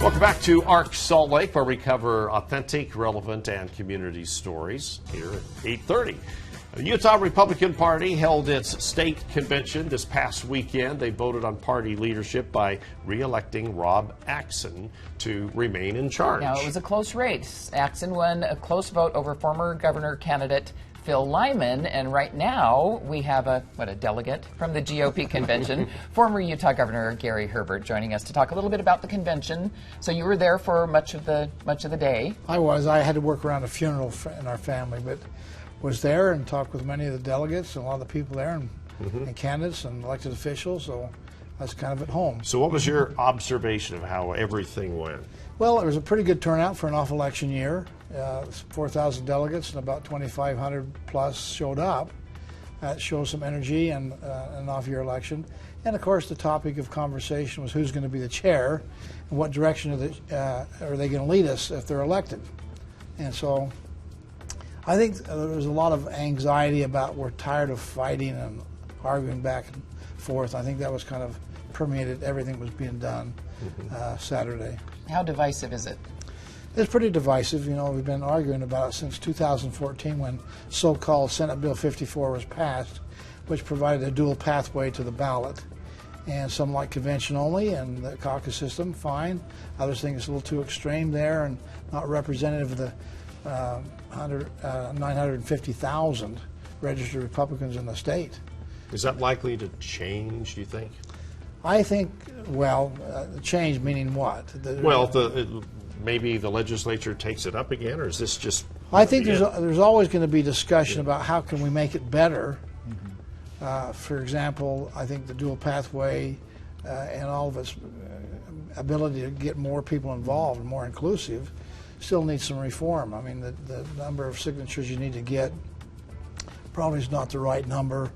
Welcome back to ARC Salt Lake, where we cover authentic, relevant, and community stories here at 8:30. The Utah Republican Party held its state convention this past weekend. They voted on party leadership by re-electing Rob Axson to remain in charge. Now, it was a close race. Axson won a close vote over former governor candidate Phil Lyman, and right now we have a delegate from the GOP convention, former Utah Governor Gary Herbert, joining us to talk a little bit about the convention. So you were there for much of the day. I was. I had to work around a funeral in our family, but was there and talked with many of the delegates and a lot of the people there, and candidates and elected officials. So I was kind of at home. So what was your observation of how everything went? Well, it was a pretty good turnout for an off-election year. 4,000 delegates and about 2,500 plus showed up. That shows some energy in an off-year election. And of course, the topic of conversation was who's going to be the chair and what direction are they going to lead us if they're elected. And so I think there was a lot of anxiety about we're tired of fighting and arguing back and forth. I think that was kind of permeated everything that was being done Saturday. How divisive is it? It's pretty divisive. You know, we've been arguing about it since 2014 when so-called Senate Bill 54 was passed, which provided a dual pathway to the ballot. And some like convention only and the caucus system, fine. Others think it's a little too extreme there and not representative of the 950,000 registered Republicans in the state. Is that likely to change, do you think? I think, well, change meaning what? Maybe the legislature takes it up again, or is this just... I think there's always going to be discussion about how can we make it better. For example, I think the dual pathway and all of its ability to get more people involved and more inclusive still needs some reform. I mean, the number of signatures you need to get probably is not the right number.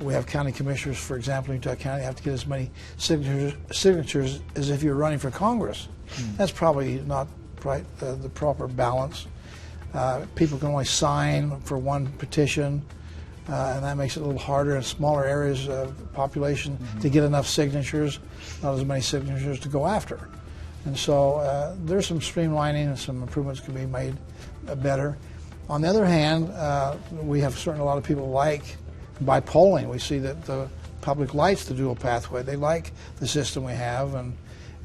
We have county commissioners, for example, in Utah County have to get as many signatures as if you're running for Congress. That's probably not the proper balance. People can only sign for one petition, and that makes it a little harder in smaller areas of population to get enough signatures, not as many signatures to go after. And so there's some streamlining and some improvements can be made better. On the other hand, we have certainly a lot of people like, by polling, we see that the public likes the dual pathway. They like the system we have, and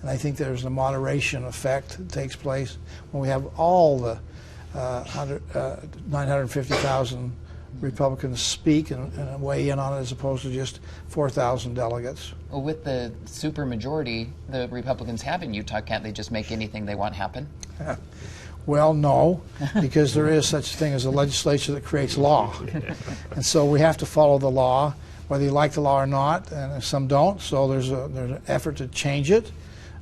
I think there's a moderation effect that takes place when we have all the 950,000 Republicans speak and weigh in on it as opposed to just 4,000 delegates. Well, with the supermajority the Republicans have in Utah, can't they just make anything they want happen? Well, no, because there is such a thing as a legislature that creates law. And so we have to follow the law, whether you like the law or not, and some don't. So there's an effort to change it,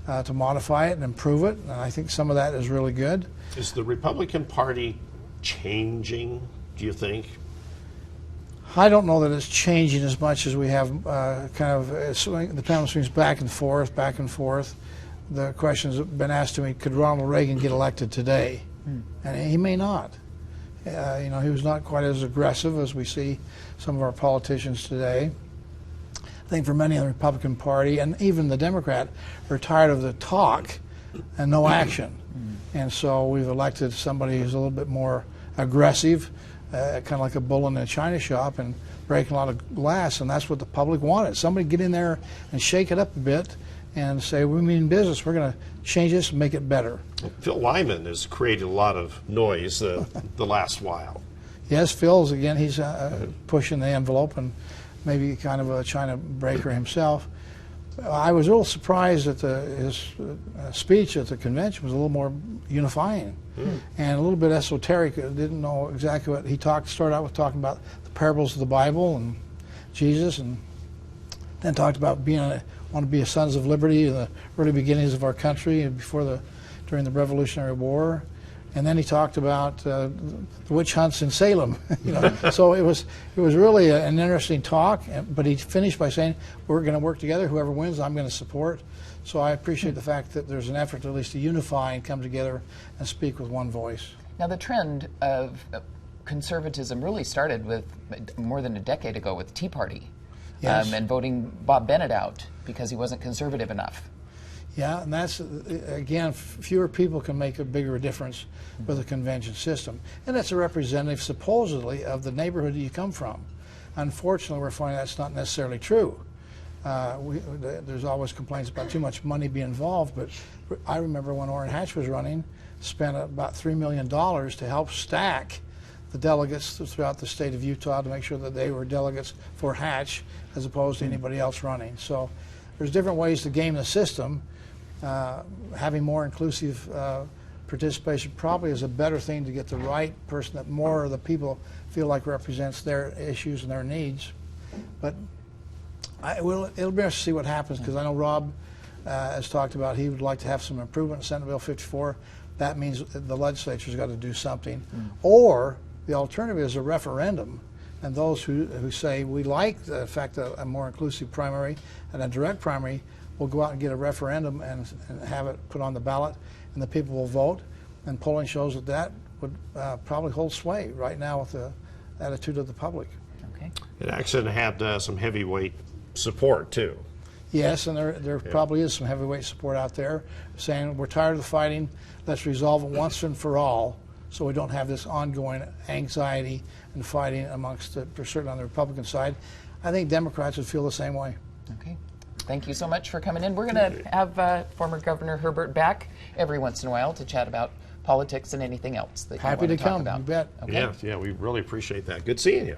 to modify it and improve it, and I think some of that is really good. Is the Republican Party changing, do you think? I don't know that it's changing as much as we have the pendulum swings back and forth, back and forth. The questions have been asked to me, could Ronald Reagan get elected today? And he may not. He was not quite as aggressive as we see some of our politicians today. I think for many in the Republican Party, and even the Democrat, are tired of the talk and no action. And so we've elected somebody who's a little bit more aggressive, kind of like a bull in a china shop and breaking a lot of glass, and that's what the public wanted. Somebody get in there and shake it up a bit and say, we mean business, we're going to change this and make it better. Phil Lyman has created a lot of noise the last while. Yes, Phil's, again, he's pushing the envelope and maybe kind of a China breaker himself. I was a little surprised that his speech at the convention was a little more unifying and a little bit esoteric. I didn't know exactly what he started out with talking about the parables of the Bible and Jesus, and then talked about want to be sons of liberty in the early beginnings of our country and during the Revolutionary War. And then he talked about the witch hunts in Salem. So it was really an interesting talk. But he finished by saying, "We're going to work together. Whoever wins, I'm going to support." So I appreciate the fact that there's an effort at least to unify and come together and speak with one voice. Now, the trend of conservatism really started with more than a decade ago with the Tea Party, Yes. and voting Bob Bennett out because he wasn't conservative enough. Yeah, and that's, again, fewer people can make a bigger difference with a convention system. And it's a representative, supposedly, of the neighborhood that you come from. Unfortunately, we're finding that's not necessarily true. There's always complaints about too much money being involved, but I remember when Orrin Hatch was running, spent about $3 million to help stack the delegates throughout the state of Utah to make sure that they were delegates for Hatch as opposed to anybody else running. So there's different ways to game the system. Having more inclusive participation probably is a better thing to get the right person that more of the people feel like represents their issues and their needs. But it'll be interesting to see what happens, because I know Rob has talked about he would like to have some improvement in Senate Bill 54. That means the legislature's got to do something. Or the alternative is a referendum, and those who say we like the fact that a more inclusive primary and a direct primary will go out and get a referendum and have it put on the ballot, and the people will vote. And polling shows that that would probably hold sway right now with the attitude of the public. Okay. And Axson had some heavyweight support too. Yes, and there probably is some heavyweight support out there saying we're tired of the fighting, let's resolve it once and for all so we don't have this ongoing anxiety and fighting amongst, certainly on the Republican side. I think Democrats would feel the same way. Okay. Thank you so much for coming in. We're going to have former Governor Herbert back every once in a while to chat about politics and anything else that you want to talk about. You bet. Okay. Yeah, we really appreciate that. Good seeing you.